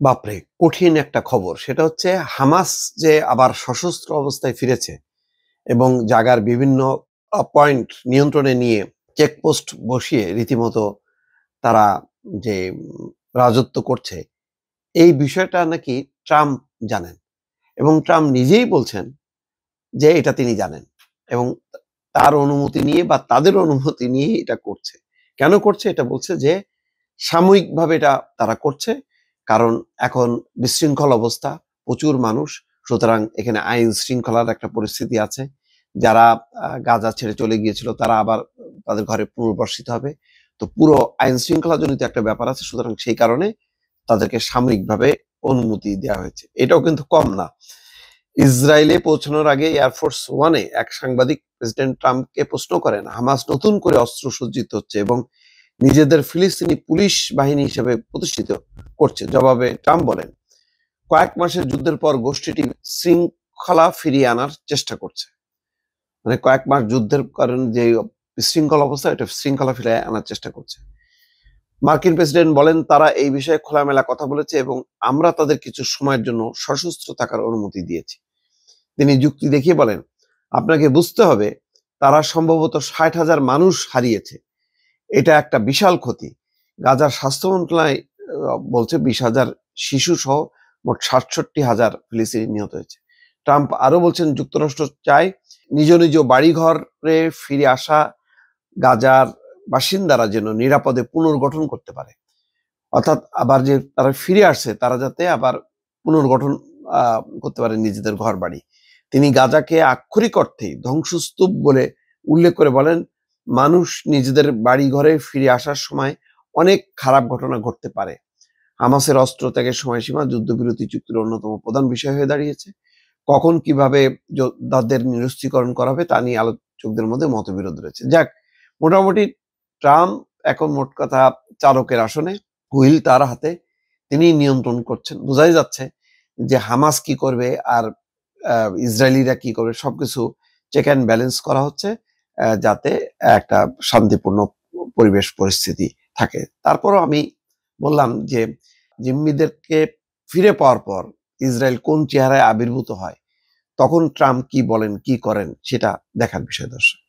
বাপরে! কঠিন একটা খবর। সেটা হচ্ছে হামাস যে আবার সশস্ত্র অবস্থায় ফিরেছে এবং জাগার বিভিন্ন পয়েন্ট নিয়ন্ত্রণে নিয়ে চেকপোস্ট বসিয়ে রীতিমতো তারা যে রাজত্ব করছে, এই বিষয়টা নাকি ট্রাম্প জানেন এবং ট্রাম্প নিজেই বলছেন যে এটা তিনি জানেন এবং তার অনুমতি নিয়ে বা তাদের অনুমতি নিয়ে এটা করছে। কেন করছে? এটা বলছে যে সাময়িকভাবে এটা তারা করছে। কারণ এখন বিশৃঙ্খল অবস্থা, প্রচুর মানুষ। সুতরাং এখানে আইন শৃঙ্খলার একটা পরিস্থিতি আছে। যারা গাজা ছেড়ে চলে গিয়েছিল তারা আবার তাদের ঘরে পুনর্বাসিত হবে। তো পুরো আইন শৃঙ্খলাজনিত একটা ব্যাপার আছে। সুতরাং সেই কারণে তাদেরকে সাময়িকভাবে অনুমতি দেওয়া হয়েছে। এটাও কিন্তু কম না। ইসরায়েলে পৌঁছানোর আগে এয়ারফোর্স ওয়ানে এক সাংবাদিক প্রেসিডেন্ট ট্রাম্পকে প্রশ্ন করেন, হামাস নতুন করে অস্ত্র সজ্জিত হচ্ছে এবং নিজেদের ফিলিস্তিনি পুলিশ বাহিনী হিসেবে প্রতিষ্ঠিত করছে। জবাবে ট্রাম্প বলেন, কয়েক মাসের যুদ্ধের পর গোষ্ঠীটি শৃঙ্খলা ফিরিয়ে আনার চেষ্টা করছে। মানে কয়েক মাস যুদ্ধের কারণে যে বিশৃঙ্খল অবস্থা, এটা শৃঙ্খলা ফিরিয়ে আনার চেষ্টা করছে। মার্কিন প্রেসিডেন্ট বলেন, তারা এই বিষয়ে খোলামেলা কথা বলেছে এবং আমরা তাদের কিছু সময়ের জন্য সশস্ত্র থাকার অনুমতি দিয়েছি। তিনি যুক্তি দেখিয়ে বলেন, আপনাকে বুঝতে হবে তারা সম্ভবত ৬০,০০০ মানুষ হারিয়েছে। এটা একটা বিশাল ক্ষতি। গাজার স্বাস্থ্য মন্ত্রণালয় বলছে ২০,০০০ শিশু সহ মোট ৬৭,০০০ ফিলিস্তিনি নিহত হয়েছে। ট্রাম্প আরো বলছেন, যুক্তরাষ্ট্র চায় নিজ নিজ বাড়িঘরে ফিরে আসা গাজার বাসিন্দারা যেন নিরাপদে পুনর্গঠন করতে পারে। অর্থাৎ আবার যে তারা ফিরে আসছে তারা যাতে আবার পুনর্গঠন করতে পারে নিজেদের ঘর বাড়ি। তিনি গাজাকে আক্ষরিক অর্থেই ধ্বংসস্তূপ বলে উল্লেখ করে বলেন, মানুষ নিজেদের বাড়ি ঘরে ফিরে আসার সময় অনেক খারাপ ঘটনা ঘটতে পারে। হামাসের অস্ত্র ত্যাগের সময়সীমা যুদ্ধবিরতি চুক্তির অন্যতম প্রধান বিষয় হয়ে দাঁড়িয়েছে। কখন কিভাবে যোদ্ধাদের নিরস্ত্রীকরণ করা হবে তা নিয়ে আলোচকদের মধ্যে মতবিরোধ রয়েছে। যাক, মোটামুটি ট্রাম্প এখন মোট কথা চালকের আসনে, হুইল তার হাতে, তিনি নিয়ন্ত্রণ করছেন। বোঝাই যাচ্ছে যে হামাস কি করবে আর ইসরায়েলিরা কি করবে সবকিছু চেক অ্যান্ড ব্যালেন্স করা হচ্ছে, যাতে একটা শান্তিপূর্ণ পরিবেশ পরিস্থিতি থাকে। তারপরও আমি বললাম যে জিম্মিদেরকে ফিরে পাওয়ার পর ইসরায়েল কোন চেহারায় আবির্ভূত হয়, তখন ট্রাম্প কি বলেন, কি করেন, সেটা দেখার বিষয় দর্শক।